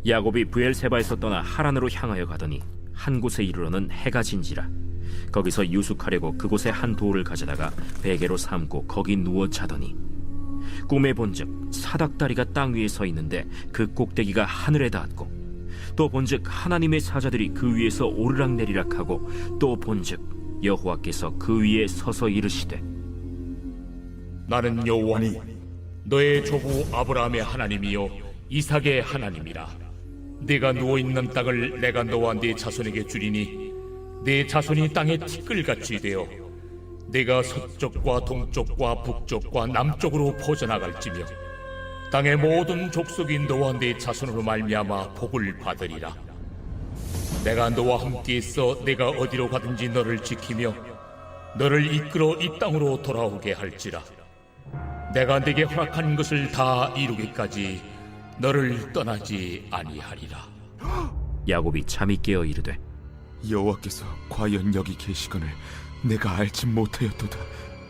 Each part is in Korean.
야곱이 브엘세바에서 떠나 하란으로 향하여 가더니 한 곳에 이르러는 해가 진지라. 거기서 유숙하려고 그곳에 한 돌을 가져다가 베개로 삼고 거기 누워 자더니 꿈에 본즉 사닥다리가 땅 위에 서 있는데 그 꼭대기가 하늘에 닿았고, 또 본즉 하나님의 사자들이 그 위에서 오르락내리락하고, 또 본즉 여호와께서 그 위에 서서 이르시되, 나는 여호와니 너의 조부 아브라함의 하나님이요 이삭의 하나님이라. 네가 누워있는 땅을 내가 너와 네 자손에게 주리니 네 자손이 땅에 티끌같이 되어 네가 서쪽과 동쪽과 북쪽과 남쪽으로 퍼져나갈지며 땅의 모든 족속이 너와 네 자손으로 말미암아 복을 받으리라. 내가 너와 함께 있어 네가 어디로 가든지 너를 지키며 너를 이끌어 이 땅으로 돌아오게 할지라. 내가 네게 허락한 것을 다 이루기까지 너를 떠나지 아니하리라. 야곱이 잠이 깨어 이르되, 여호와께서 과연 여기 계시거늘 내가 알지 못하였도다.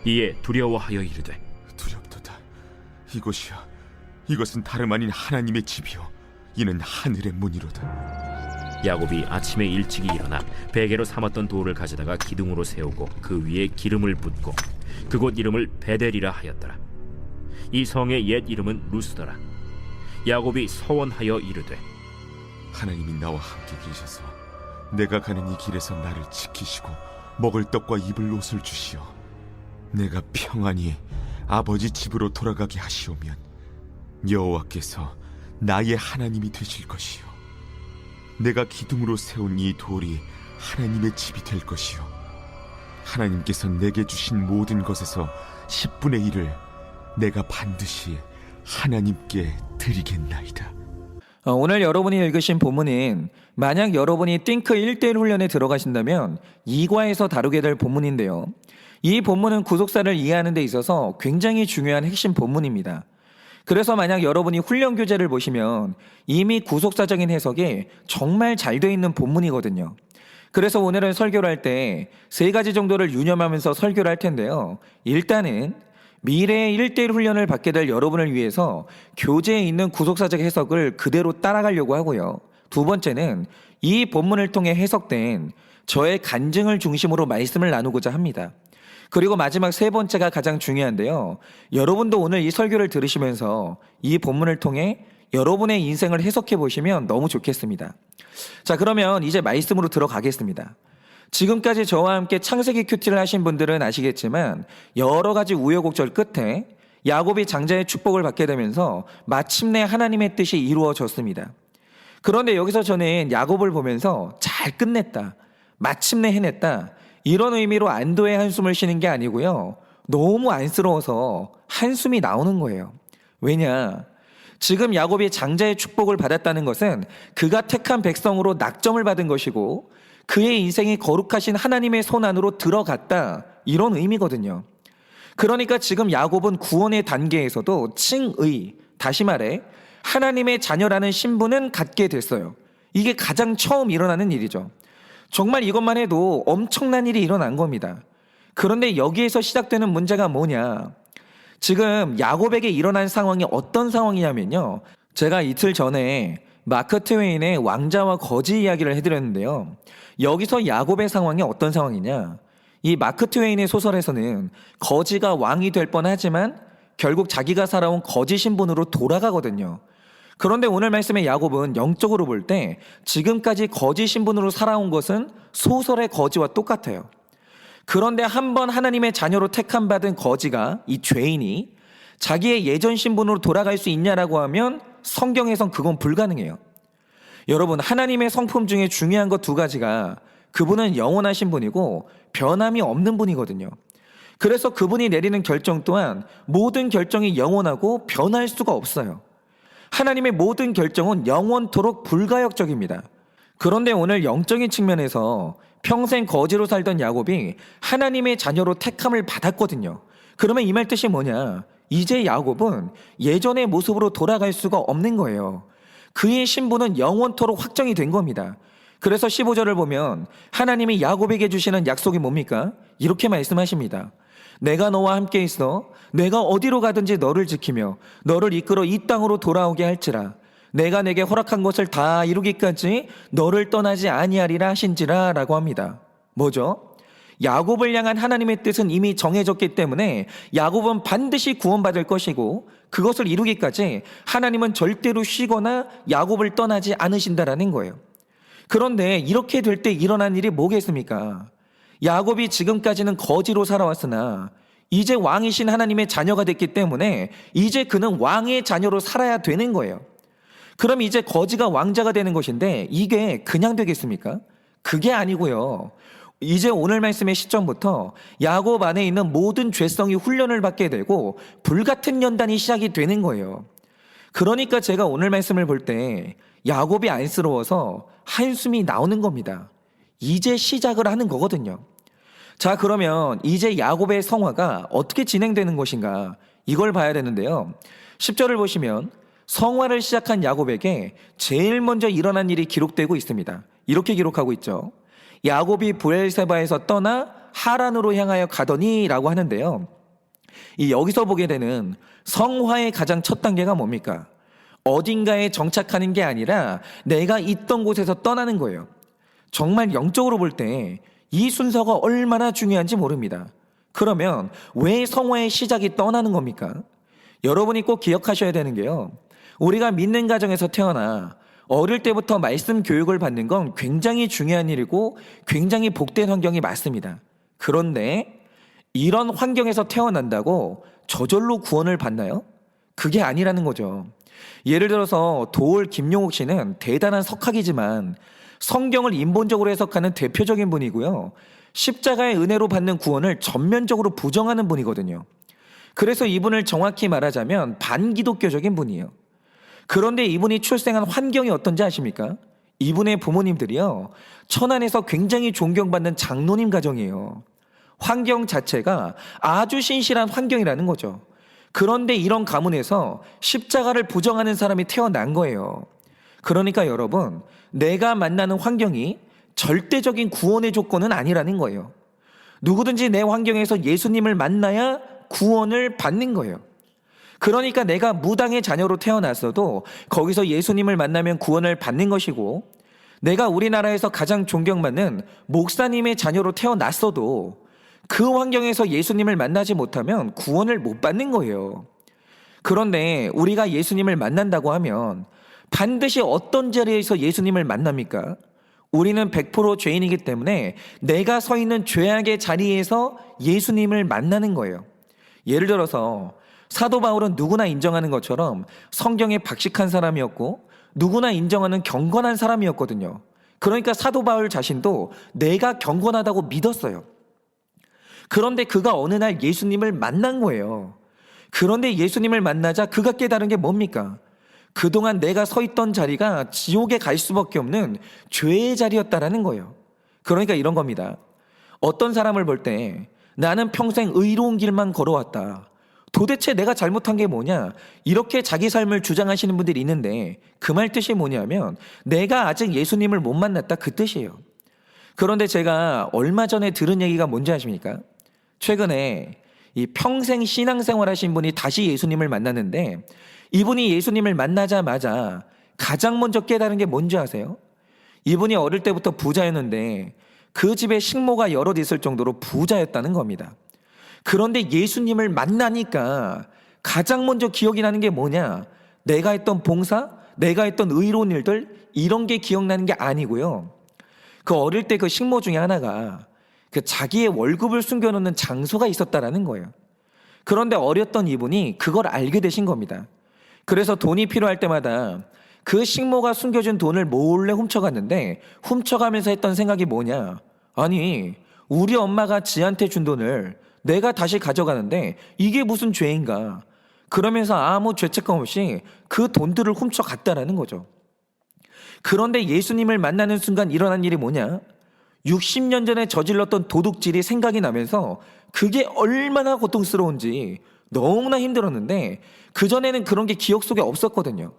이에 두려워하여 이르되, 두렵도다. 이곳이야, 이것은 다름 아닌 하나님의 집이요 이는 하늘의 문이로다. 야곱이 아침에 일찍이 일어나 베개로 삼았던 돌을 가져다가 기둥으로 세우고 그 위에 기름을 붓고 그곳 이름을 베델이라 하였더라. 이 성의 옛 이름은 루스더라. 야곱이 서원하여 이르되, 하나님이 나와 함께 계셔서 내가 가는 이 길에서 나를 지키시고 먹을 떡과 입을 옷을 주시어 내가 평안히 아버지 집으로 돌아가게 하시오면 여호와께서 나의 하나님이 되실 것이요 내가 기둥으로 세운 이 돌이 하나님의 집이 될 것이요 하나님께서 내게 주신 모든 것에서 10분의 1을 내가 반드시 하나님께 드리겠나이다. 오늘 여러분이 읽으신 본문은 만약 여러분이 띵크 1대1 훈련에 들어가신다면 2과에서 다루게 될 본문인데요. 이 본문은 구속사를 이해하는 데 있어서 굉장히 중요한 핵심 본문입니다. 그래서 만약 여러분이 훈련 교재를 보시면 이미 구속사적인 해석에 정말 잘 되어 있는 본문이거든요. 그래서 오늘은 설교를 할 때 3가지 정도를 유념하면서 설교를 할 텐데요. 일단은 미래의 1대1 훈련을 받게 될 여러분을 위해서 교재에 있는 구속사적 해석을 그대로 따라가려고 하고요. 두 번째는 이 본문을 통해 해석된 저의 간증을 중심으로 말씀을 나누고자 합니다. 그리고 마지막 3번째가 가장 중요한데요. 여러분도 오늘 이 설교를 들으시면서 이 본문을 통해 여러분의 인생을 해석해 보시면 너무 좋겠습니다. 자, 그러면 이제 말씀으로 들어가겠습니다. 지금까지 저와 함께 창세기 큐티를 하신 분들은 아시겠지만 여러 가지 우여곡절 끝에 야곱이 장자의 축복을 받게 되면서 마침내 하나님의 뜻이 이루어졌습니다. 그런데 여기서 저는 야곱을 보면서 잘 끝냈다, 마침내 해냈다, 이런 의미로 안도의 한숨을 쉬는 게 아니고요. 너무 안쓰러워서 한숨이 나오는 거예요. 왜냐? 지금 야곱이 장자의 축복을 받았다는 것은 그가 택한 백성으로 낙점을 받은 것이고 그의 인생이 거룩하신 하나님의 손 안으로 들어갔다, 이런 의미거든요. 그러니까 지금 야곱은 구원의 단계에서도 칭의, 다시 말해 하나님의 자녀라는 신분은 갖게 됐어요. 이게 가장 처음 일어나는 일이죠. 정말 이것만 해도 엄청난 일이 일어난 겁니다. 그런데 여기에서 시작되는 문제가 뭐냐? 지금 야곱에게 일어난 상황이 어떤 상황이냐면요, 제가 이틀 전에 마크 트웨인의 왕자와 거지 이야기를 해드렸는데요. 여기서 야곱의 상황이 어떤 상황이냐? 이 마크 트웨인의 소설에서는 거지가 왕이 될 뻔하지만 결국 자기가 살아온 거지 신분으로 돌아가거든요. 그런데 오늘 말씀의 야곱은 영적으로 볼 때 지금까지 거지 신분으로 살아온 것은 소설의 거지와 똑같아요. 그런데 한번 하나님의 자녀로 택함 받은 거지가, 이 죄인이 자기의 예전 신분으로 돌아갈 수 있냐라고 하면 성경에선 그건 불가능해요. 여러분, 하나님의 성품 중에 중요한 것 2가지가 그분은 영원하신 분이고 변함이 없는 분이거든요. 그래서 그분이 내리는 결정 또한 모든 결정이 영원하고 변할 수가 없어요. 하나님의 모든 결정은 영원토록 불가역적입니다. 그런데 오늘 영적인 측면에서 평생 거지로 살던 야곱이 하나님의 자녀로 택함을 받았거든요. 그러면 이 말 뜻이 뭐냐? 이제 야곱은 예전의 모습으로 돌아갈 수가 없는 거예요. 그의 신분은 영원토록 확정이 된 겁니다. 그래서 15절을 보면 하나님이 야곱에게 주시는 약속이 뭡니까? 이렇게 말씀하십니다. 내가 너와 함께 있어 내가 어디로 가든지 너를 지키며 너를 이끌어 이 땅으로 돌아오게 할지라. 내가 내게 허락한 것을 다 이루기까지 너를 떠나지 아니하리라 하신지라 라고 합니다. 뭐죠? 야곱을 향한 하나님의 뜻은 이미 정해졌기 때문에 야곱은 반드시 구원받을 것이고 그것을 이루기까지 하나님은 절대로 쉬거나 야곱을 떠나지 않으신다라는 거예요. 그런데 이렇게 될 때 일어난 일이 뭐겠습니까? 야곱이 지금까지는 거지로 살아왔으나 이제 왕이신 하나님의 자녀가 됐기 때문에 이제 그는 왕의 자녀로 살아야 되는 거예요. 그럼 이제 거지가 왕자가 되는 것인데 이게 그냥 되겠습니까? 그게 아니고요. 이제 오늘 말씀의 시점부터 야곱 안에 있는 모든 죄성이 훈련을 받게 되고 불같은 연단이 시작이 되는 거예요. 그러니까 제가 오늘 말씀을 볼 때 야곱이 안쓰러워서 한숨이 나오는 겁니다. 이제 시작을 하는 거거든요. 자, 그러면 이제 야곱의 성화가 어떻게 진행되는 것인가 이걸 봐야 되는데요. 10절을 보시면 성화를 시작한 야곱에게 제일 먼저 일어난 일이 기록되고 있습니다. 이렇게 기록하고 있죠. 야곱이 브엘세바에서 떠나 하란으로 향하여 가더니 라고 하는데요. 여기서 보게 되는 성화의 가장 첫 단계가 뭡니까? 어딘가에 정착하는 게 아니라 내가 있던 곳에서 떠나는 거예요. 정말 영적으로 볼 때 이 순서가 얼마나 중요한지 모릅니다. 그러면 왜 성화의 시작이 떠나는 겁니까? 여러분이 꼭 기억하셔야 되는 게요. 우리가 믿는 가정에서 태어나 어릴 때부터 말씀 교육을 받는 건 굉장히 중요한 일이고 굉장히 복된 환경이 맞습니다. 그런데 이런 환경에서 태어난다고 저절로 구원을 받나요? 그게 아니라는 거죠. 예를 들어서 도올 김용옥 씨는 대단한 석학이지만 성경을 인본적으로 해석하는 대표적인 분이고요. 십자가의 은혜로 받는 구원을 전면적으로 부정하는 분이거든요. 그래서 이분을 정확히 말하자면 반기독교적인 분이에요. 그런데 이분이 출생한 환경이 어떤지 아십니까? 이분의 부모님들이요, 천안에서 굉장히 존경받는 장로님 가정이에요. 환경 자체가 아주 신실한 환경이라는 거죠. 그런데 이런 가문에서 십자가를 부정하는 사람이 태어난 거예요. 그러니까 여러분, 내가 만나는 환경이 절대적인 구원의 조건은 아니라는 거예요. 누구든지 내 환경에서 예수님을 만나야 구원을 받는 거예요. 그러니까 내가 무당의 자녀로 태어났어도 거기서 예수님을 만나면 구원을 받는 것이고, 내가 우리나라에서 가장 존경받는 목사님의 자녀로 태어났어도 그 환경에서 예수님을 만나지 못하면 구원을 못 받는 거예요. 그런데 우리가 예수님을 만난다고 하면 반드시 어떤 자리에서 예수님을 만납니까? 우리는 100% 죄인이기 때문에 내가 서 있는 죄악의 자리에서 예수님을 만나는 거예요. 예를 들어서 사도 바울은 누구나 인정하는 것처럼 성경에 박식한 사람이었고 누구나 인정하는 경건한 사람이었거든요. 그러니까 사도 바울 자신도 내가 경건하다고 믿었어요. 그런데 그가 어느 날 예수님을 만난 거예요. 그런데 예수님을 만나자 그가 깨달은 게 뭡니까? 그동안 내가 서 있던 자리가 지옥에 갈 수밖에 없는 죄의 자리였다라는 거예요. 그러니까 이런 겁니다. 어떤 사람을 볼 때 나는 평생 의로운 길만 걸어왔다. 도대체 내가 잘못한 게 뭐냐? 이렇게 자기 삶을 주장하시는 분들이 있는데 그 말 뜻이 뭐냐면 내가 아직 예수님을 못 만났다 그 뜻이에요. 그런데 제가 얼마 전에 들은 얘기가 뭔지 아십니까? 최근에 이 평생 신앙생활 하신 분이 다시 예수님을 만났는데 이분이 예수님을 만나자마자 가장 먼저 깨달은 게 뭔지 아세요? 이분이 어릴 때부터 부자였는데 그 집에 식모가 여럿 있을 정도로 부자였다는 겁니다. 그런데 예수님을 만나니까 가장 먼저 기억이 나는 게 뭐냐? 내가 했던 봉사, 내가 했던 의로운 일들 이런 게 기억나는 게 아니고요. 그 어릴 때 그 식모 중에 하나가 그 자기의 월급을 숨겨놓는 장소가 있었다라는 거예요. 그런데 어렸던 이분이 그걸 알게 되신 겁니다. 그래서 돈이 필요할 때마다 그 식모가 숨겨준 돈을 몰래 훔쳐갔는데 훔쳐가면서 했던 생각이 뭐냐? 아니, 우리 엄마가 지한테 준 돈을 내가 다시 가져가는데 이게 무슨 죄인가? 그러면서 아무 죄책감 없이 그 돈들을 훔쳐갔다라는 거죠. 그런데 예수님을 만나는 순간 일어난 일이 뭐냐? 60년 전에 저질렀던 도둑질이 생각이 나면서 그게 얼마나 고통스러운지 너무나 힘들었는데 그전에는 그런 게 기억 속에 없었거든요.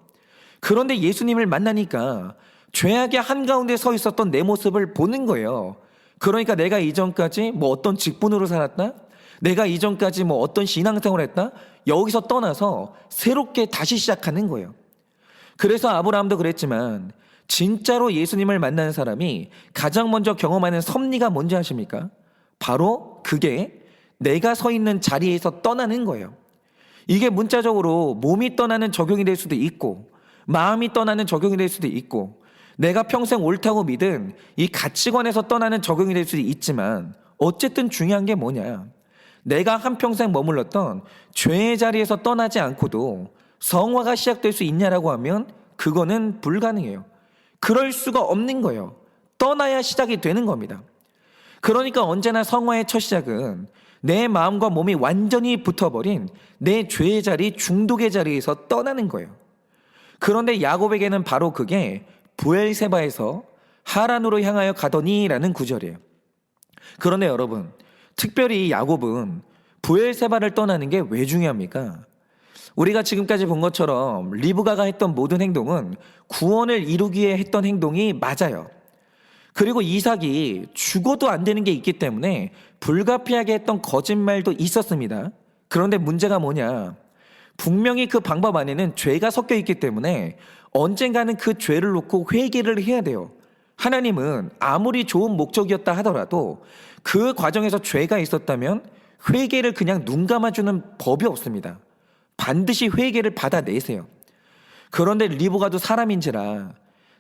그런데 예수님을 만나니까 죄악의 한가운데 서 있었던 내 모습을 보는 거예요. 그러니까 내가 이전까지 뭐 어떤 직분으로 살았다? 내가 이전까지 뭐 어떤 신앙생활을 했다? 여기서 떠나서 새롭게 다시 시작하는 거예요. 그래서 아브라함도 그랬지만 진짜로 예수님을 만나는 사람이 가장 먼저 경험하는 섭리가 뭔지 아십니까? 바로 그게 내가 서 있는 자리에서 떠나는 거예요. 이게 문자적으로 몸이 떠나는 적용이 될 수도 있고 마음이 떠나는 적용이 될 수도 있고 내가 평생 옳다고 믿은 이 가치관에서 떠나는 적용이 될 수도 있지만 어쨌든 중요한 게 뭐냐? 내가 한평생 머물렀던 죄의 자리에서 떠나지 않고도 성화가 시작될 수 있냐라고 하면 그거는 불가능해요. 그럴 수가 없는 거예요. 떠나야 시작이 되는 겁니다. 그러니까 언제나 성화의 첫 시작은 내 마음과 몸이 완전히 붙어버린 내 죄의 자리, 중독의 자리에서 떠나는 거예요. 그런데 야곱에게는 바로 그게 브엘세바에서 하란으로 향하여 가더니라는 구절이에요. 그런데 여러분, 특별히 야곱은 브엘세바를 떠나는 게 왜 중요합니까? 우리가 지금까지 본 것처럼 리브가가 했던 모든 행동은 구원을 이루기 위해 했던 행동이 맞아요. 그리고 이삭이 죽어도 안 되는 게 있기 때문에 불가피하게 했던 거짓말도 있었습니다. 그런데 문제가 뭐냐? 분명히 그 방법 안에는 죄가 섞여 있기 때문에 언젠가는 그 죄를 놓고 회개를 해야 돼요. 하나님은 아무리 좋은 목적이었다 하더라도 그 과정에서 죄가 있었다면 회개를 그냥 눈 감아주는 법이 없습니다. 반드시 회개를 받아내세요. 그런데 리브가도 사람인지라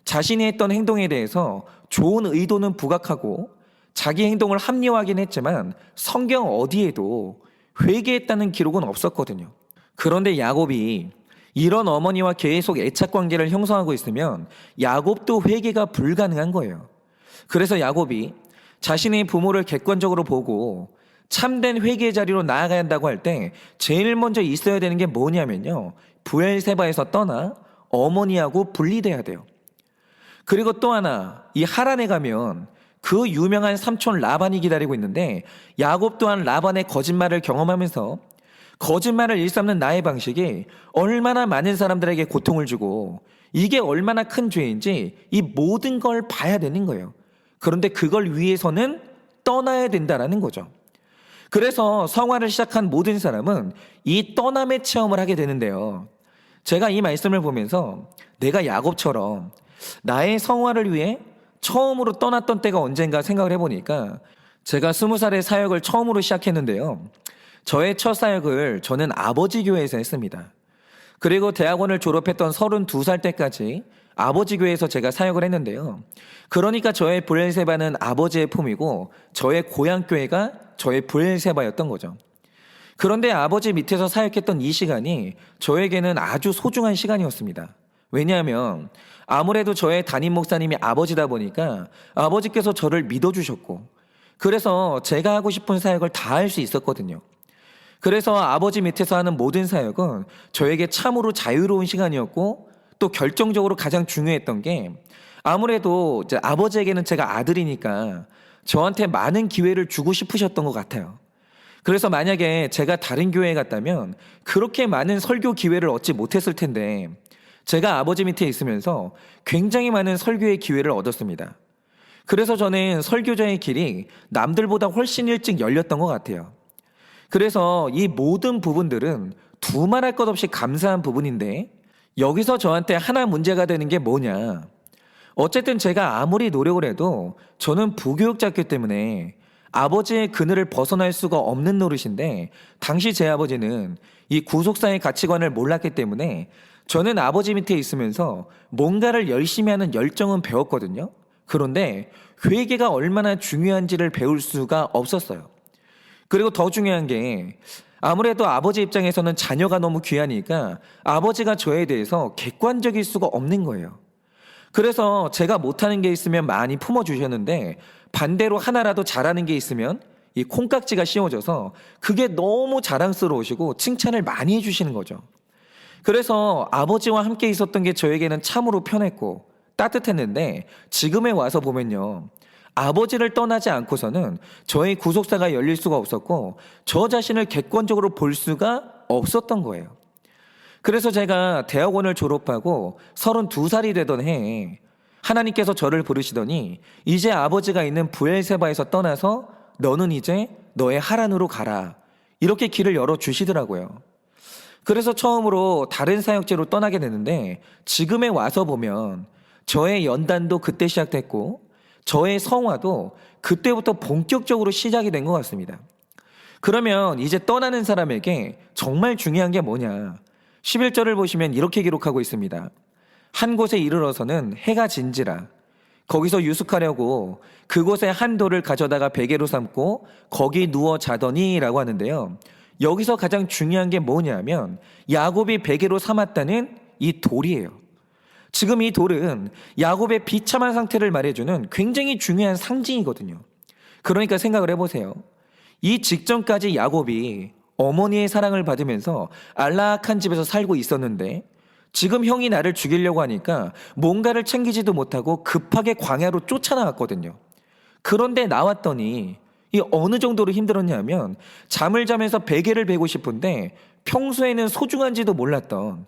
자신이 했던 행동에 대해서 좋은 의도는 부각하고 자기 행동을 합리화하긴 했지만 성경 어디에도 회개했다는 기록은 없었거든요. 그런데 야곱이 이런 어머니와 계속 애착 관계를 형성하고 있으면 야곱도 회개가 불가능한 거예요. 그래서 야곱이 자신의 부모를 객관적으로 보고 참된 회개의 자리로 나아가야 한다고 할 때 제일 먼저 있어야 되는 게 뭐냐면요, 브엘세바에서 떠나 어머니하고 분리돼야 돼요. 그리고 또 하나, 이 하란에 가면 그 유명한 삼촌 라반이 기다리고 있는데 야곱 또한 라반의 거짓말을 경험하면서 거짓말을 일삼는 나의 방식이 얼마나 많은 사람들에게 고통을 주고 이게 얼마나 큰 죄인지 이 모든 걸 봐야 되는 거예요. 그런데 그걸 위해서는 떠나야 된다라는 거죠. 그래서 성화를 시작한 모든 사람은 이 떠남의 체험을 하게 되는데요. 제가 이 말씀을 보면서 내가 야곱처럼 나의 성화를 위해 처음으로 떠났던 때가 언젠가 생각을 해보니까 제가 20살에 사역을 처음으로 시작했는데요. 저의 첫 사역을 저는 아버지 교회에서 했습니다. 그리고 대학원을 졸업했던 32살 때까지 아버지 교회에서 제가 사역을 했는데요. 그러니까 저의 브엘세바는 아버지의 품이고 저의 고향 교회가 저의 브엘세바였던 거죠. 그런데 아버지 밑에서 사역했던 이 시간이 저에게는 아주 소중한 시간이었습니다. 왜냐하면 아무래도 저의 담임 목사님이 아버지다 보니까 아버지께서 저를 믿어주셨고 그래서 제가 하고 싶은 사역을 다 할 수 있었거든요. 그래서 아버지 밑에서 하는 모든 사역은 저에게 참으로 자유로운 시간이었고 또 결정적으로 가장 중요했던 게 아무래도 이제 아버지에게는 제가 아들이니까 저한테 많은 기회를 주고 싶으셨던 것 같아요. 그래서 만약에 제가 다른 교회에 갔다면 그렇게 많은 설교 기회를 얻지 못했을 텐데 제가 아버지 밑에 있으면서 굉장히 많은 설교의 기회를 얻었습니다. 그래서 저는 설교자의 길이 남들보다 훨씬 일찍 열렸던 것 같아요. 그래서 이 모든 부분들은 두말할 것 없이 감사한 부분인데 여기서 저한테 하나 문제가 되는 게 뭐냐. 어쨌든 제가 아무리 노력을 해도 저는 부교육자였기 때문에 아버지의 그늘을 벗어날 수가 없는 노릇인데 당시 제 아버지는 이 구속사의 가치관을 몰랐기 때문에 저는 아버지 밑에 있으면서 뭔가를 열심히 하는 열정은 배웠거든요. 그런데 회개가 얼마나 중요한지를 배울 수가 없었어요. 그리고 더 중요한 게 아무래도 아버지 입장에서는 자녀가 너무 귀하니까 아버지가 저에 대해서 객관적일 수가 없는 거예요. 그래서 제가 못하는 게 있으면 많이 품어주셨는데 반대로 하나라도 잘하는 게 있으면 이 콩깍지가 씌워져서 그게 너무 자랑스러우시고 칭찬을 많이 해주시는 거죠. 그래서 아버지와 함께 있었던 게 저에게는 참으로 편했고 따뜻했는데 지금에 와서 보면요. 아버지를 떠나지 않고서는 저의 구속사가 열릴 수가 없었고 저 자신을 객관적으로 볼 수가 없었던 거예요. 그래서 제가 대학원을 졸업하고 32살이 되던 해에 하나님께서 저를 부르시더니 이제 아버지가 있는 브엘세바에서 떠나서 너는 이제 너의 하란으로 가라. 이렇게 길을 열어주시더라고요. 그래서 처음으로 다른 사역지로 떠나게 되는데 지금에 와서 보면 저의 연단도 그때 시작됐고 저의 성화도 그때부터 본격적으로 시작이 된 것 같습니다. 그러면 이제 떠나는 사람에게 정말 중요한 게 뭐냐? 11절을 보시면 이렇게 기록하고 있습니다. 한 곳에 이르러서는 해가 진지라. 거기서 유숙하려고 그곳에 한 돌을 가져다가 베개로 삼고 거기 누워 자더니 라고 하는데요. 여기서 가장 중요한 게 뭐냐면 야곱이 베개로 삼았다는 이 돌이에요. 지금 이 돌은 야곱의 비참한 상태를 말해주는 굉장히 중요한 상징이거든요. 그러니까 생각을 해보세요. 이 직전까지 야곱이 어머니의 사랑을 받으면서 안락한 집에서 살고 있었는데 지금 형이 나를 죽이려고 하니까 뭔가를 챙기지도 못하고 급하게 광야로 쫓아나왔거든요. 그런데 나왔더니 이 어느 정도로 힘들었냐면 잠을 자면서 베개를 베고 싶은데 평소에는 소중한지도 몰랐던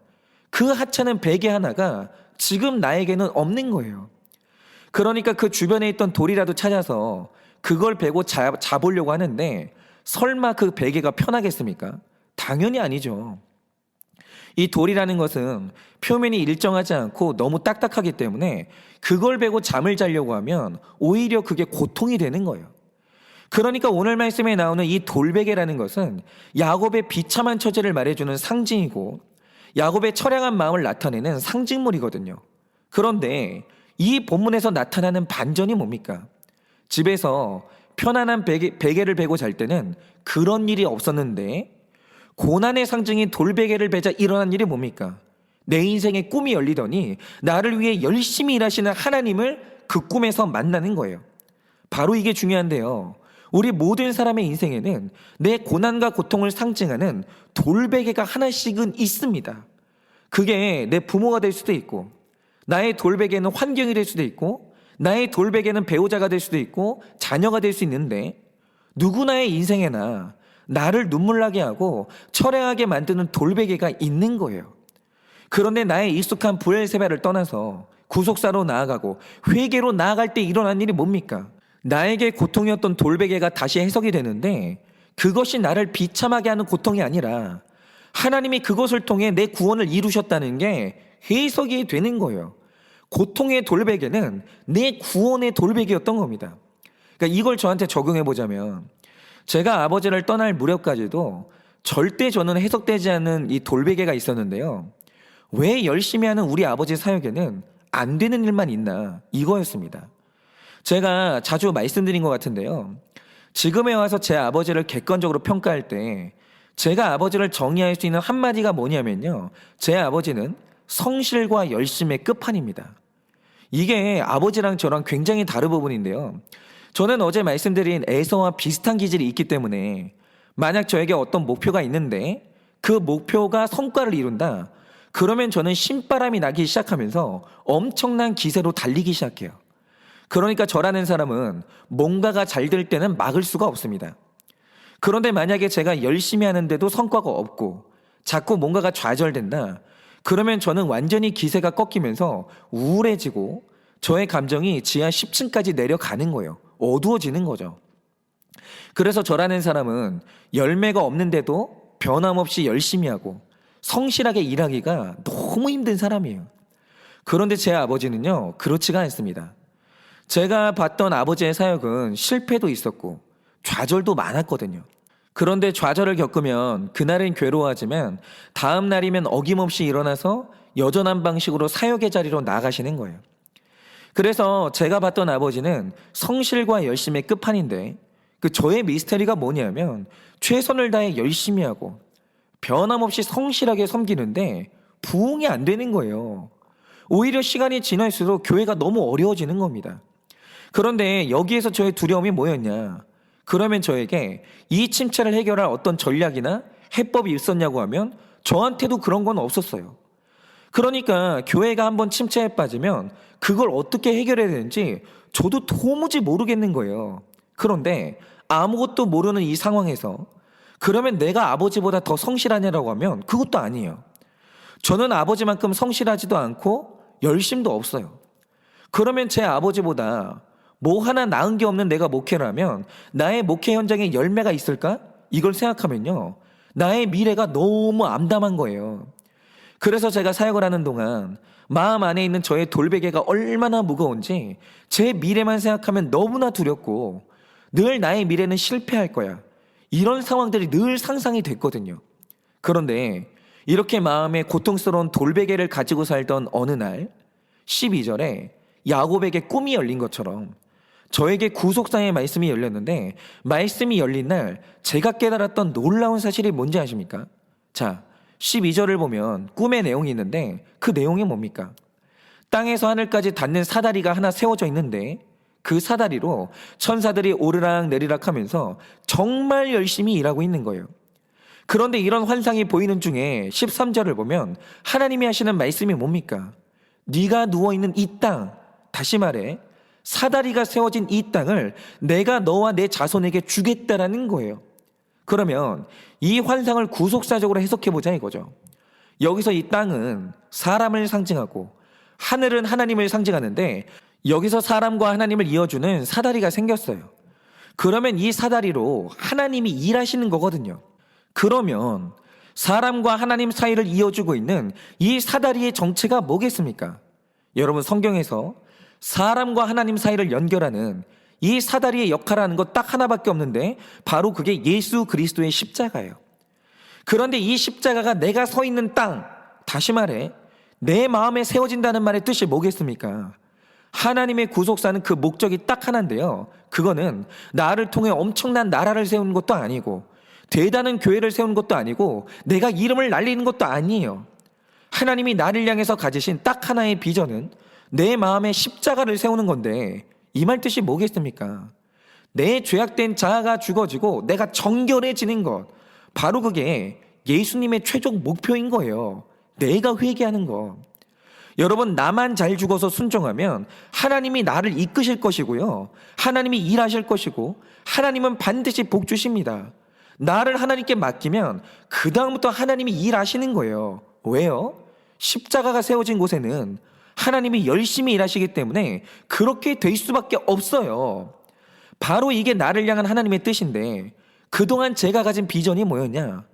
그 하찮은 베개 하나가 지금 나에게는 없는 거예요. 그러니까 그 주변에 있던 돌이라도 찾아서 그걸 베고 자보려고 하는데 설마 그 베개가 편하겠습니까? 당연히 아니죠. 이 돌이라는 것은 표면이 일정하지 않고 너무 딱딱하기 때문에 그걸 베고 잠을 자려고 하면 오히려 그게 고통이 되는 거예요. 그러니까 오늘 말씀에 나오는 이 돌베개라는 것은 야곱의 비참한 처지를 말해주는 상징이고 야곱의 처량한 마음을 나타내는 상징물이거든요. 그런데 이 본문에서 나타나는 반전이 뭡니까? 집에서 편안한 베개를 베고 잘 때는 그런 일이 없었는데 고난의 상징인 돌베개를 베자 일어난 일이 뭡니까? 내 인생의 꿈이 열리더니 나를 위해 열심히 일하시는 하나님을 그 꿈에서 만나는 거예요. 바로 이게 중요한데요. 우리 모든 사람의 인생에는 내 고난과 고통을 상징하는 돌베개가 하나씩은 있습니다. 그게 내 부모가 될 수도 있고 나의 돌베개는 환경이 될 수도 있고 나의 돌베개는 배우자가 될 수도 있고 자녀가 될 수 있는데 누구나의 인생에나 나를 눈물나게 하고 철회하게 만드는 돌베개가 있는 거예요. 그런데 나의 익숙한 브엘세바를 떠나서 구속사로 나아가고 회개로 나아갈 때 일어난 일이 뭡니까? 나에게 고통이었던 돌베개가 다시 해석이 되는데 그것이 나를 비참하게 하는 고통이 아니라 하나님이 그것을 통해 내 구원을 이루셨다는 게 해석이 되는 거예요. 고통의 돌베개는 내 구원의 돌베개였던 겁니다. 그러니까 이걸 저한테 적용해 보자면 제가 아버지를 떠날 무렵까지도 절대 저는 해석되지 않는 이 돌베개가 있었는데요. 왜 열심히 하는 우리 아버지 사역에는 안 되는 일만 있나 이거였습니다. 제가 자주 말씀드린 것 같은데요. 지금에 와서 제 아버지를 객관적으로 평가할 때 제가 아버지를 정의할 수 있는 한마디가 뭐냐면요. 제 아버지는 성실과 열심의 끝판입니다. 이게 아버지랑 저랑 굉장히 다른 부분인데요. 저는 어제 말씀드린 에서와 비슷한 기질이 있기 때문에 만약 저에게 어떤 목표가 있는데 그 목표가 성과를 이룬다. 그러면 저는 신바람이 나기 시작하면서 엄청난 기세로 달리기 시작해요. 그러니까 저라는 사람은 뭔가가 잘 될 때는 막을 수가 없습니다. 그런데 만약에 제가 열심히 하는데도 성과가 없고 자꾸 뭔가가 좌절된다. 그러면 저는 완전히 기세가 꺾이면서 우울해지고 저의 감정이 지하 10층까지 내려가는 거예요. 어두워지는 거죠. 그래서 저라는 사람은 열매가 없는데도 변함없이 열심히 하고 성실하게 일하기가 너무 힘든 사람이에요. 그런데 제 아버지는요, 그렇지가 않습니다. 제가 봤던 아버지의 사역은 실패도 있었고 좌절도 많았거든요. 그런데 좌절을 겪으면 그날은 괴로워하지만 다음 날이면 어김없이 일어나서 여전한 방식으로 사역의 자리로 나가시는 거예요. 그래서 제가 봤던 아버지는 성실과 열심의 끝판인데 그 저의 미스터리가 뭐냐면 최선을 다해 열심히 하고 변함없이 성실하게 섬기는데 부응이 안 되는 거예요. 오히려 시간이 지날수록 교회가 너무 어려워지는 겁니다. 그런데 여기에서 저의 두려움이 뭐였냐? 그러면 저에게 이 침체를 해결할 어떤 전략이나 해법이 있었냐고 하면 저한테도 그런 건 없었어요. 그러니까 교회가 한번 침체에 빠지면 그걸 어떻게 해결해야 되는지 저도 도무지 모르겠는 거예요. 그런데 아무것도 모르는 이 상황에서 그러면 내가 아버지보다 더 성실하냐라고 하면 그것도 아니에요. 저는 아버지만큼 성실하지도 않고 열심도 없어요. 그러면 제 아버지보다 뭐 하나 나은 게 없는 내가 목회를 하면 나의 목회 현장에 열매가 있을까? 이걸 생각하면요. 나의 미래가 너무 암담한 거예요. 그래서 제가 사역을 하는 동안 마음 안에 있는 저의 돌베개가 얼마나 무거운지 제 미래만 생각하면 너무나 두렵고 늘 나의 미래는 실패할 거야. 이런 상황들이 늘 상상이 됐거든요. 그런데 이렇게 마음에 고통스러운 돌베개를 가지고 살던 어느 날 12절에 야곱에게 꿈이 열린 것처럼 저에게 구속사의 말씀이 열렸는데 말씀이 열린 날 제가 깨달았던 놀라운 사실이 뭔지 아십니까? 자, 12절을 보면 꿈의 내용이 있는데 그 내용이 뭡니까? 땅에서 하늘까지 닿는 사다리가 하나 세워져 있는데 그 사다리로 천사들이 오르락 내리락 하면서 정말 열심히 일하고 있는 거예요. 그런데 이런 환상이 보이는 중에 13절을 보면 하나님이 하시는 말씀이 뭡니까? 네가 누워있는 이 땅, 다시 말해 사다리가 세워진 이 땅을 내가 너와 내 자손에게 주겠다라는 거예요. 그러면 이 환상을 구속사적으로 해석해보자 이거죠. 여기서 이 땅은 사람을 상징하고 하늘은 하나님을 상징하는데 여기서 사람과 하나님을 이어주는 사다리가 생겼어요. 그러면 이 사다리로 하나님이 일하시는 거거든요. 그러면 사람과 하나님 사이를 이어주고 있는 이 사다리의 정체가 뭐겠습니까? 여러분 성경에서 사람과 하나님 사이를 연결하는 이 사다리의 역할을 하는 것 딱 하나밖에 없는데 바로 그게 예수 그리스도의 십자가예요. 그런데 이 십자가가 내가 서 있는 땅, 다시 말해 내 마음에 세워진다는 말의 뜻이 뭐겠습니까? 하나님의 구속사는 그 목적이 딱 하나인데요. 그거는 나를 통해 엄청난 나라를 세우는 것도 아니고 대단한 교회를 세우는 것도 아니고 내가 이름을 날리는 것도 아니에요. 하나님이 나를 향해서 가지신 딱 하나의 비전은 내 마음에 십자가를 세우는 건데 이 말 뜻이 뭐겠습니까? 내 죄악된 자아가 죽어지고 내가 정결해지는 것, 바로 그게 예수님의 최종 목표인 거예요. 내가 회개하는 것. 여러분 나만 잘 죽어서 순종하면 하나님이 나를 이끄실 것이고요, 하나님이 일하실 것이고 하나님은 반드시 복 주십니다. 나를 하나님께 맡기면 그 다음부터 하나님이 일하시는 거예요. 왜요? 십자가가 세워진 곳에는 하나님이 열심히 일하시기 때문에 그렇게 될 수밖에 없어요. 바로 이게 나를 향한 하나님의 뜻인데 그동안 제가 가진 비전이 뭐였냐?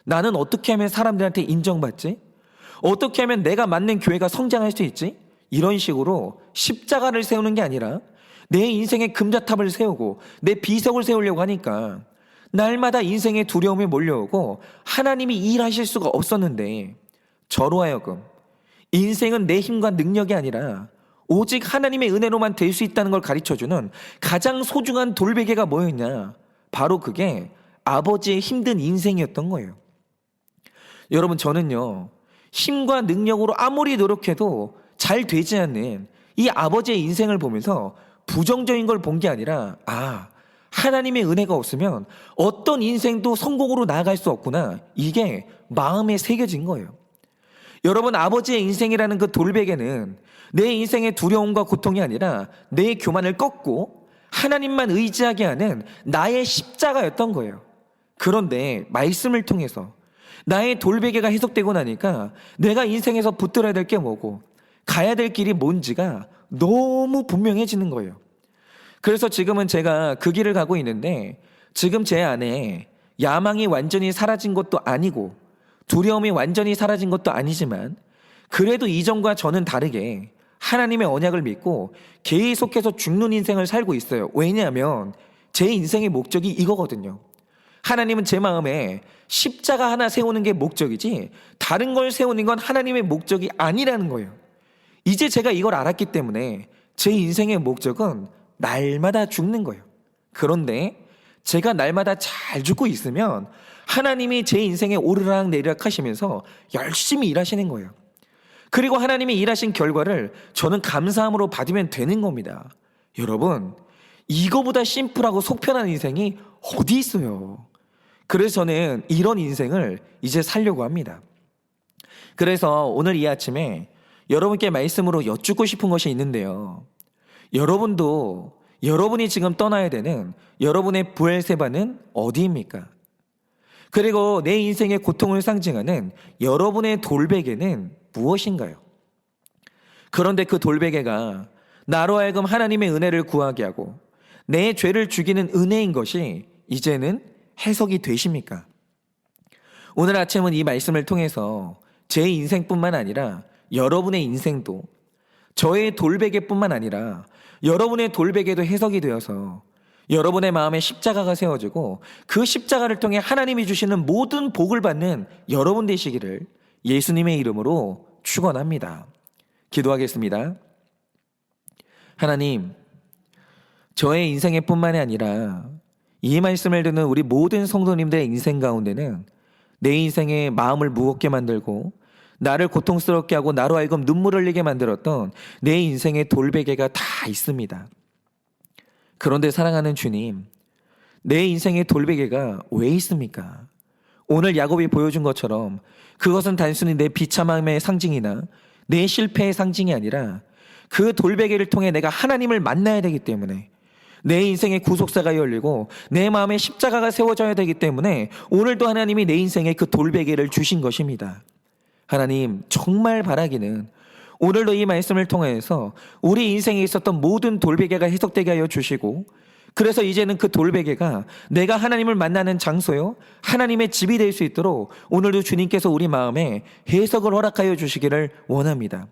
나는 어떻게 하면 사람들한테 인정받지? 어떻게 하면 내가 맞는 교회가 성장할 수 있지? 이런 식으로 십자가를 세우는 게 아니라 내 인생의 금자탑을 세우고 내 비석을 세우려고 하니까 날마다 인생의 두려움이 몰려오고 하나님이 일하실 수가 없었는데 저로 하여금 인생은 내 힘과 능력이 아니라 오직 하나님의 은혜로만 될 수 있다는 걸 가르쳐주는 가장 소중한 돌베개가 뭐였냐? 바로 그게 아버지의 힘든 인생이었던 거예요. 여러분 저는요 힘과 능력으로 아무리 노력해도 잘 되지 않는 이 아버지의 인생을 보면서 부정적인 걸 본 게 아니라 하나님의 은혜가 없으면 어떤 인생도 성공으로 나아갈 수 없구나, 이게 마음에 새겨진 거예요. 여러분 아버지의 인생이라는 그 돌베개는 내 인생의 두려움과 고통이 아니라 내 교만을 꺾고 하나님만 의지하게 하는 나의 십자가였던 거예요. 그런데 말씀을 통해서 나의 돌베개가 해석되고 나니까 내가 인생에서 붙들어야 될 게 뭐고 가야 될 길이 뭔지가 너무 분명해지는 거예요. 그래서 지금은 제가 그 길을 가고 있는데 지금 제 안에 야망이 완전히 사라진 것도 아니고 두려움이 완전히 사라진 것도 아니지만 그래도 이전과 저는 다르게 하나님의 언약을 믿고 계속해서 죽는 인생을 살고 있어요. 왜냐하면 제 인생의 목적이 이거거든요. 하나님은 제 마음에 십자가 하나 세우는 게 목적이지 다른 걸 세우는 건 하나님의 목적이 아니라는 거예요. 이제 제가 이걸 알았기 때문에 제 인생의 목적은 날마다 죽는 거예요. 그런데 제가 날마다 잘 죽고 있으면 하나님이 제 인생에 오르락 내리락 하시면서 열심히 일하시는 거예요. 그리고 하나님이 일하신 결과를 저는 감사함으로 받으면 되는 겁니다. 여러분 이거보다 심플하고 속편한 인생이 어디 있어요. 그래서 저는 이런 인생을 이제 살려고 합니다. 그래서 오늘 이 아침에 여러분께 말씀으로 여쭙고 싶은 것이 있는데요, 여러분도 여러분이 지금 떠나야 되는 여러분의 부엘세바는 어디입니까? 그리고 내 인생의 고통을 상징하는 여러분의 돌베개는 무엇인가요? 그런데 그 돌베개가 나로 하여금 하나님의 은혜를 구하게 하고 내 죄를 죽이는 은혜인 것이 이제는 해석이 되십니까? 오늘 아침은 이 말씀을 통해서 제 인생뿐만 아니라 여러분의 인생도, 저의 돌베개뿐만 아니라 여러분의 돌베개도 해석이 되어서 여러분의 마음에 십자가가 세워지고 그 십자가를 통해 하나님이 주시는 모든 복을 받는 여러분 되시기를 예수님의 이름으로 축원합니다. 기도하겠습니다. 하나님, 저의 인생의 뿐만이 아니라 이 말씀을 듣는 우리 모든 성도님들의 인생 가운데는 내 인생에 마음을 무겁게 만들고 나를 고통스럽게 하고 나로 하여금 눈물 흘리게 만들었던 내 인생의 돌베개가 다 있습니다. 그런데 사랑하는 주님, 내 인생의 돌베개가 왜 있습니까? 오늘 야곱이 보여준 것처럼 그것은 단순히 내 비참함의 상징이나 내 실패의 상징이 아니라 그 돌베개를 통해 내가 하나님을 만나야 되기 때문에, 내 인생의 구속사가 열리고 내 마음에 십자가가 세워져야 되기 때문에 오늘도 하나님이 내 인생에 그 돌베개를 주신 것입니다. 하나님, 정말 바라기는 오늘도 이 말씀을 통해서 우리 인생에 있었던 모든 돌베개가 해석되게 하여 주시고, 그래서 이제는 그 돌베개가 내가 하나님을 만나는 장소요, 하나님의 집이 될 수 있도록 오늘도 주님께서 우리 마음에 해석을 허락하여 주시기를 원합니다.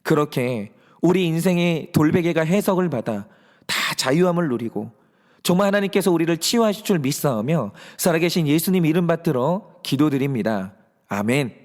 그렇게 우리 인생의 돌베개가 해석을 받아 다 자유함을 누리고 정말 하나님께서 우리를 치유하실 줄 믿사오며 살아계신 예수님 이름 받들어 기도드립니다. 아멘.